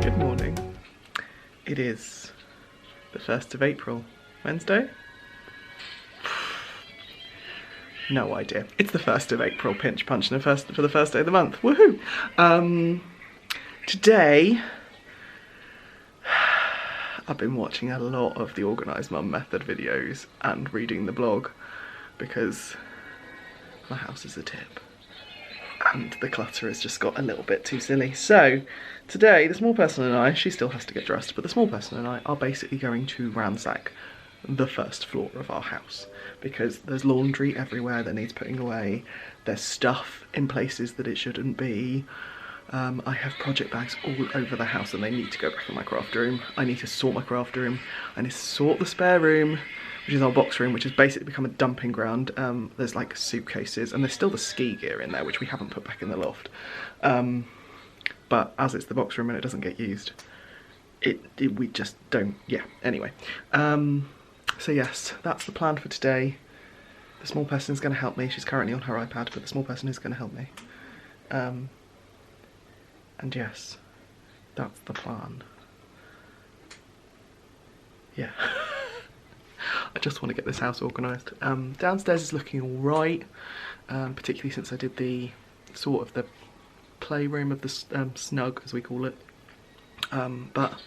Good morning. It is the 1st of April, Wednesday? No idea. It's the 1st of April, pinch punch, and for the first day of the month. Woohoo! Today, I've been watching a lot of the Organised Mum Method videos and reading the blog because my house is a tip and the clutter has just got a little bit too silly. So today, the small person and I, she still has to get dressed, but the small person and I are basically going to ransack the first floor of our house because there's laundry everywhere that needs putting away, there's stuff in places that it shouldn't be. I have project bags all over the house and they need to go back in my craft room. I need to sort my craft room. I need to sort the spare room, which is our box room, which has basically become a dumping ground. There's like suitcases and there's still the ski gear in there, which we haven't put back in the loft. But as it's the box room and it doesn't get used, we just don't, yeah, anyway. So yes, that's the plan for today. The small person is going to help me. She's currently on her iPad, but the small person is going to help me. And yes, that's the plan. Yeah. I just want to get this house organised. Downstairs is looking alright, particularly since I did the sort of the playroom of the snug, as we call it. But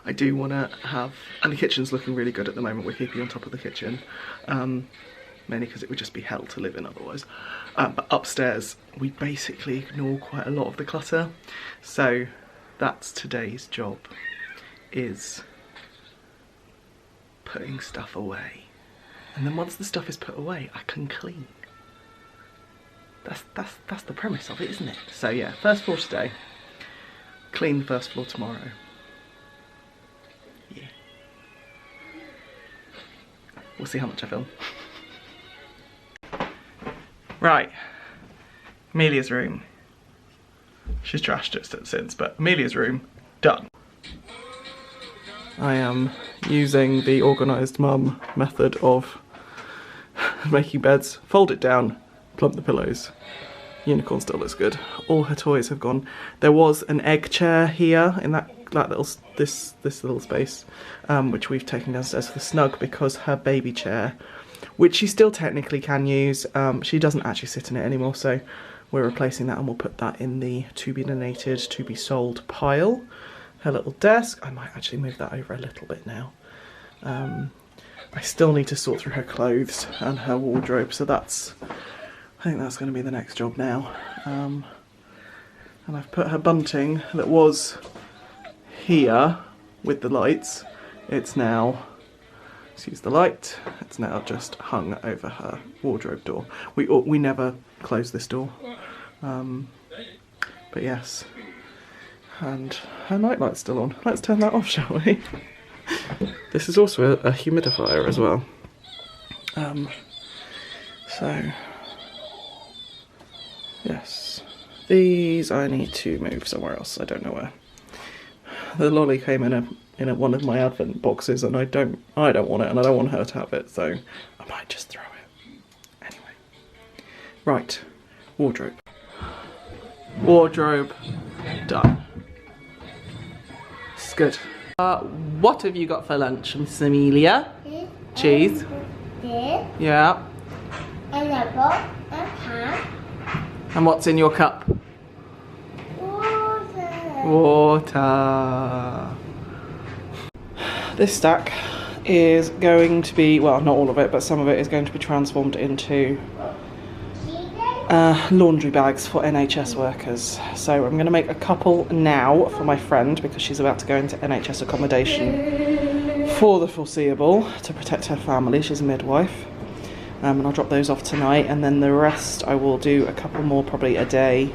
I do want to have, and the kitchen's looking really good at the moment. We're keeping on top of the kitchen, mainly because it would just be hell to live in otherwise. But upstairs, we basically ignore quite a lot of the clutter. So that's today's job, is putting stuff away. And then once the stuff is put away, I can clean. That's the premise of it, isn't it? So yeah, first floor today, clean the first floor tomorrow. Yeah. We'll see how much I film. Right, Amelia's room. She's trashed it since, but Amelia's room, done. I am using the Organised Mum method of making beds, fold it down, plump the pillows. Unicorn still looks good. All her toys have gone. There was an egg chair here in that little this little space, which we've taken downstairs for the snug because her baby chair, which she still technically can use, she doesn't actually sit in it anymore, so we're replacing that and we'll put that in the to be donated, to be sold pile. Her little desk, I might actually move that over a little bit now. I still need to sort through her clothes and her wardrobe, so I think that's going to be the next job now. And I've put her bunting that was here with the lights, it's now, excuse the light, it's now just hung over her wardrobe door. We never close this door, but yes. And her nightlight's still on. Let's turn that off, shall we? This is also a humidifier as well. So yes, these I need to move somewhere else. I don't know where. The lolly came in one of my advent boxes, and I don't want it, and I don't want her to have it, so I might just throw it. Anyway, right, wardrobe. Wardrobe done. It's good. What have you got for lunch, Miss Amelia? Cheese. Yeah. And apple and ham. And what's in your cup? Water. This stack is going to be, well, not all of it, but some of it is going to be transformed into laundry bags for NHS workers. So I'm going to make a couple now for my friend because she's about to go into NHS accommodation for the foreseeable to protect her family. She's a midwife. And I'll drop those off tonight, and then the rest I will do a couple more, probably a day.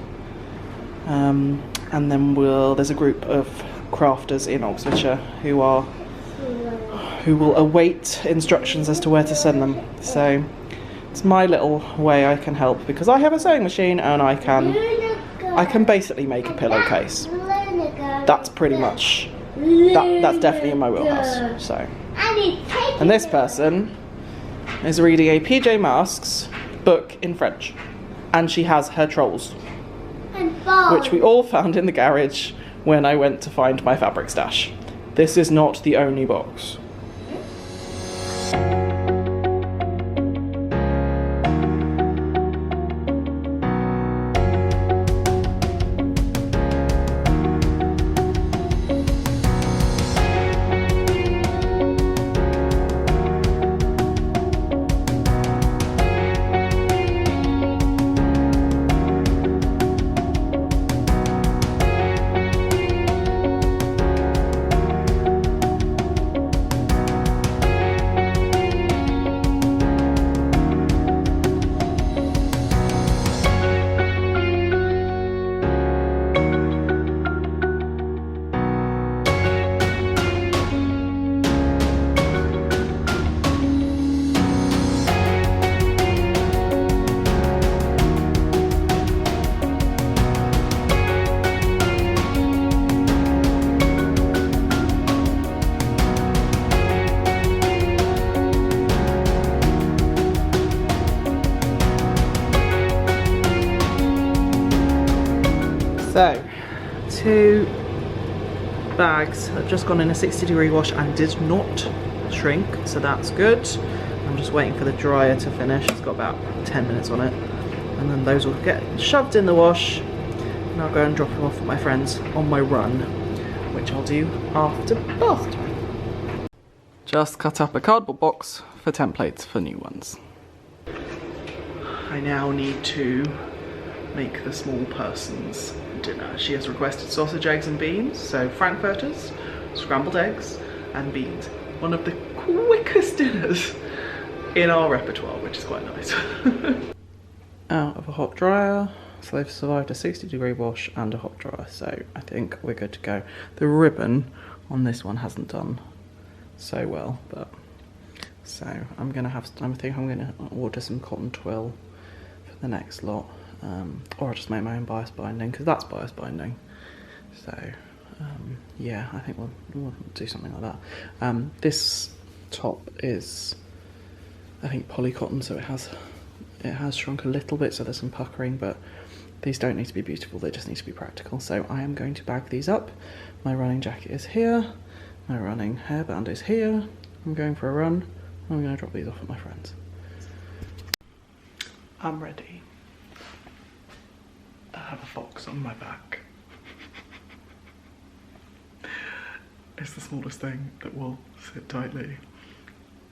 And then there's a group of crafters in Oxfordshire who will await instructions as to where to send them. So it's my little way I can help because I have a sewing machine and I can basically make a pillowcase. That's pretty much, that's definitely in my wheelhouse. So, and this person is reading a PJ Masks book in French. And she has her trolls, And balls. which we all found in the garage when I went to find my fabric stash. This is not the only box. So, 2 bags have just gone in a 60-degree wash and did not shrink, so that's good. I'm just waiting for the dryer to finish. It's got about 10 minutes on it. And then those will get shoved in the wash and I'll go and drop them off at my friends on my run, which I'll do after bath time. Just cut up a cardboard box for templates for new ones. I now need to make the small person's dinner. She has requested sausage, eggs and beans, so frankfurters, scrambled eggs and beans. One of the quickest dinners in our repertoire, which is quite nice. Out of a hot dryer, so they've survived a 60-degree wash and a hot dryer, so I think we're good to go. The ribbon on this one hasn't done so well, but so I think I'm gonna order some cotton twill for the next lot. Or I'll just make my own bias binding, because that's bias binding. So, yeah, I think we'll do something like that. This top is, I think, poly cotton, so it has shrunk a little bit, so there's some puckering, but these don't need to be beautiful, they just need to be practical. So I am going to bag these up. My running jacket is here, my running hairband is here. I'm going for a run, I'm going to drop these off at my friends. I'm ready. I have a fox on my back. It's the smallest thing that will sit tightly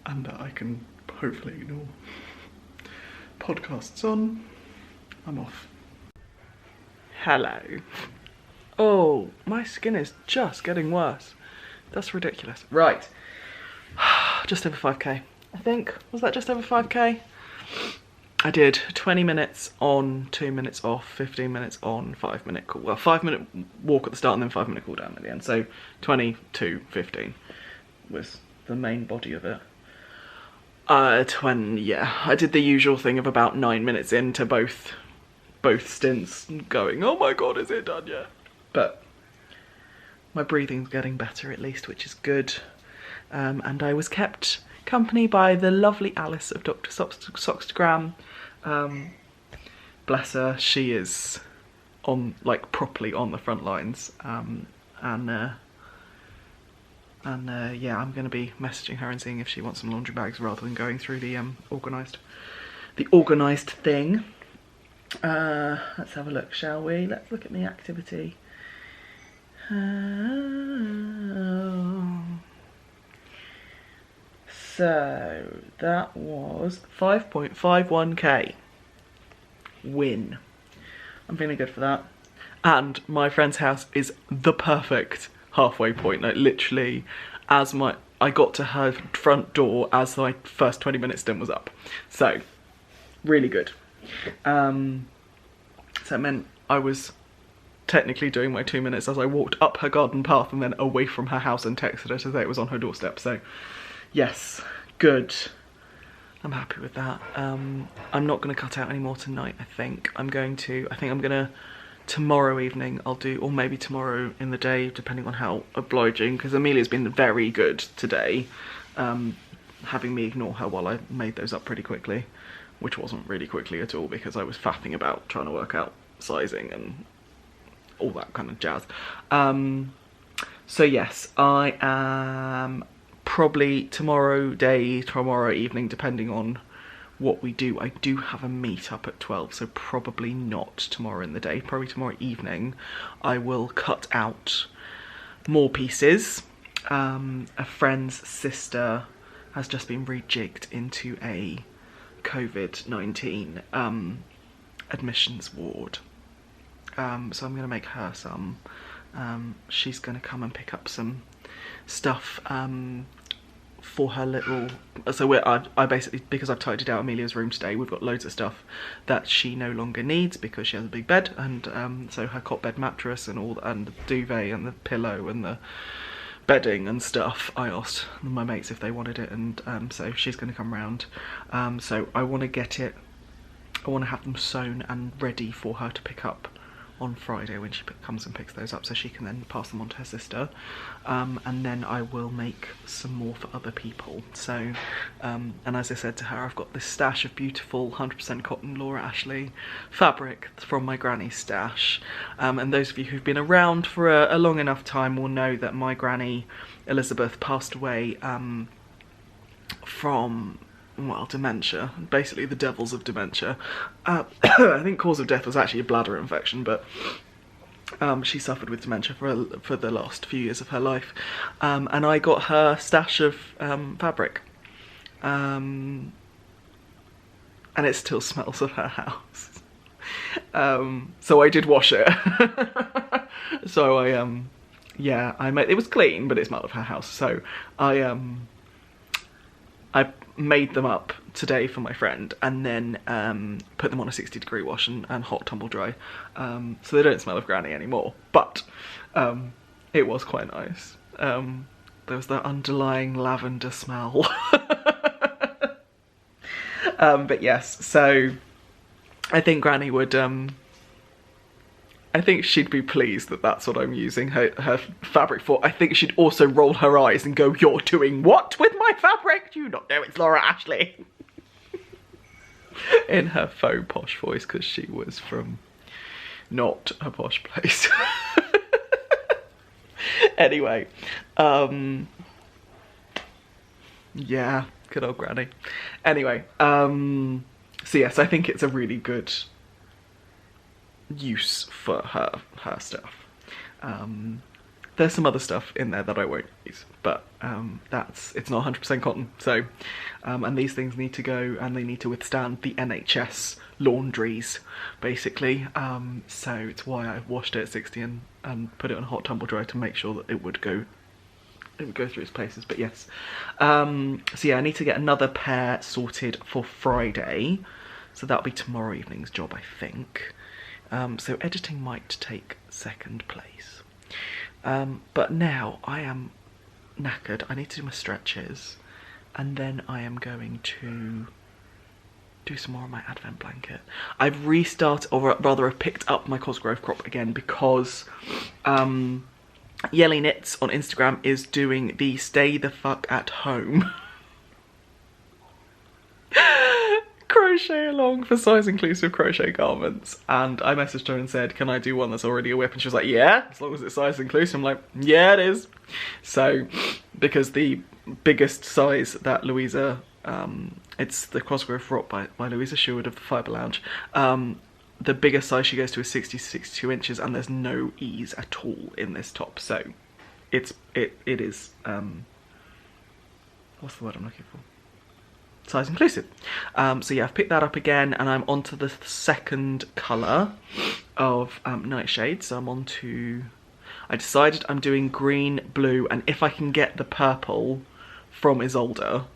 and that I can hopefully ignore. Podcast's on. I'm off. Hello. Oh, my skin is just getting worse. That's ridiculous. Right. Just over 5k. I think. Was that just over 5k? I did 20 minutes on, 2 minutes off, 15 minutes on, 5 minute cool. Well, 5 minute walk at the start and then 5 minute cool down at the end. So 20 to 15 was the main body of it. Yeah, I did the usual thing of about 9 minutes into both stints going, oh my god, is it done yet? But my breathing's getting better at least, which is good. And I was kept company by the lovely Alice of Dr. Sockstagram. Bless her, she is on, like, properly on the front lines. Yeah, I'm going to be messaging her and seeing if she wants some laundry bags rather than going through the organised thing. Let's have a look, shall we? Let's look at the activity. So that was 5.51k win. I'm feeling good for that. And my friend's house is the perfect halfway point. Like, literally, as I got to her front door as my first 20 minute stint was up. So, really good. So it meant I was technically doing my 2 minutes as I walked up her garden path and then away from her house and texted her to say it was on her doorstep. So, yes, good. I'm happy with that. I'm not going to cut out any more tonight, I think. I'm going to, tomorrow evening I'll do, or maybe tomorrow in the day, depending on how obliging, because Amelia's been very good today, having me ignore her while I made those up pretty quickly. which wasn't really quickly at all because I was faffing about trying to work out sizing and all that kind of jazz. So yes, I am probably tomorrow evening, depending on what we do. I do have a meet-up at 12, so probably not tomorrow in the day. Probably tomorrow evening I will cut out more pieces. A friend's sister has just been rejigged into a COVID-19 admissions ward. So I'm going to make her some. She's going to come and pick up some stuff for her little... So I basically, because I've tidied out Amelia's room today, we've got loads of stuff that she no longer needs because she has a big bed, and so her cot bed mattress and all, and the duvet and the pillow and the bedding and stuff, I asked my mates if they wanted it, and so she's going to come round. So I want to get it, I want to have them sewn and ready for her to pick up on Friday when she comes and picks those up, so she can then pass them on to her sister, and then I will make some more for other people. So and as I said to her, I've got this stash of beautiful 100% cotton Laura Ashley fabric from my granny's stash, and those of you who've been around for a long enough time will know that my granny Elizabeth passed away from, well, dementia, basically the devils of dementia. I think cause of death was actually a bladder infection, but she suffered with dementia for the last few years of her life, and I got her stash of fabric, and it still smells of her house. So I did wash it. So yeah, it was clean, but it smelled of her house. So I made them up today for my friend, and then put them on a 60-degree wash and hot tumble dry, so they don't smell of granny anymore, but it was quite nice. There was that underlying lavender smell. But yes, so I think granny would, I think she'd be pleased that that's what I'm using her fabric for. I think she'd also roll her eyes and go, "You're doing what with my fabric? Do you not know it's Laura Ashley?" In her faux posh voice, because she was from not a posh place. Anyway, yeah, good old granny. Anyway, so yes, I think it's a really good use for her stuff. There's some other stuff in there that I won't use, but it's not 100% cotton, so and these things need to go, and they need to withstand the NHS laundries, basically, so it's why I washed it at 60 and put it on hot tumble dry to make sure that it would go through its paces. But yes, so yeah, I need to get another pair sorted for Friday, so that'll be tomorrow evening's job, I think. So editing might take second place. But now I am knackered. I need to do my stretches, and then I am going to do some more of my advent blanket. I've restarted, or rather I've picked up my Cosgrove crop again, because Yelly Knits on Instagram is doing the stay the fuck at home crochet along for size inclusive crochet garments, and I messaged her and said, can I do one that's already a whip? And she was like, yeah, as long as it's size inclusive. I'm like, yeah, it is. So because the biggest size that Louisa, it's the Cosgrove Rock by Louisa Sherwood of the Fibre Lounge, the biggest size she goes to is 60 to 62 inches, and there's no ease at all in this top, so it is what's the word I'm looking for? Size inclusive. So yeah, I've picked that up again, and I'm onto the second colour of Nightshade. So I'm on to, I decided I'm doing green, blue, and if I can get the purple from Isolde,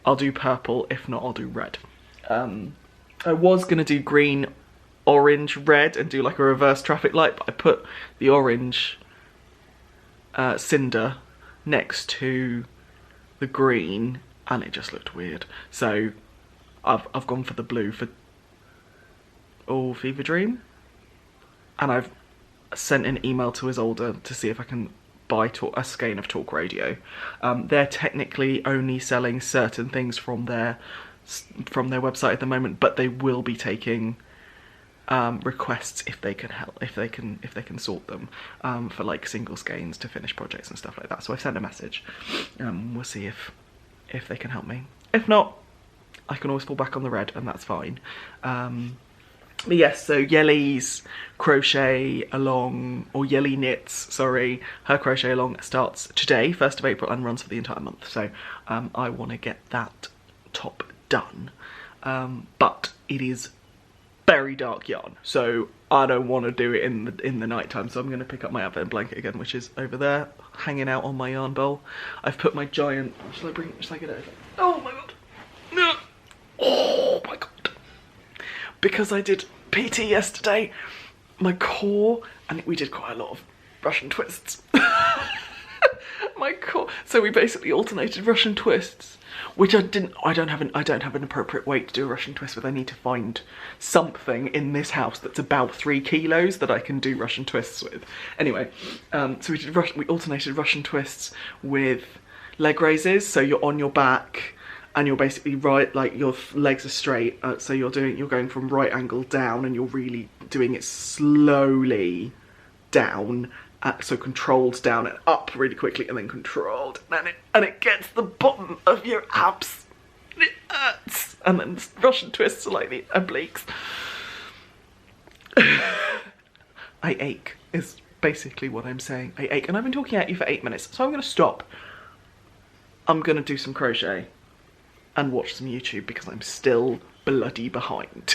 I'll do purple. If not, I'll do red. I was gonna do green, orange, red, and do like a reverse traffic light, but I put the orange cinder next to the green, and it just looked weird. So I've gone for the blue for Fever Dream, and I've sent an email to Isolde to see if I can buy a skein of Talk Radio. They're technically only selling certain things from their from their website at the moment, but they will be taking requests if they can help, if they can sort them, for like single skeins to finish projects and stuff like that. So I've sent a message. We'll see if they can help me. If not, I can always fall back on the red, and that's fine. But yes, so Yeli's crochet along, or Yeli knits, sorry, her crochet along starts today, 1st of April, and runs for the entire month. So I want to get that top done. But it is very dark yarn, so I don't want to do it in the night time. So I'm going to pick up my advent blanket again, which is over there, hanging out on my yarn bowl. I've put my giant. Shall I get it over? Oh my god! No! Oh my god! Because I did PT yesterday, my core, and we did quite a lot of Russian twists. My core. So we basically alternated Russian twists, which I don't have an appropriate weight to do a Russian twist with. I need to find something in this house that's about 3 kilos that I can do Russian twists with. Anyway, so we alternated Russian twists with leg raises. So you're on your back, and you're basically right, like your legs are straight. So you're going from right angle down, and you're really doing it slowly down. So controlled down and up really quickly, and then controlled, and it gets the bottom of your abs. And it hurts. And then Russian twists are like the obliques. I ache is basically what I'm saying. I ache, and I've been talking at you for 8 minutes, so I'm gonna stop. I'm gonna do some crochet and watch some YouTube because I'm still bloody behind.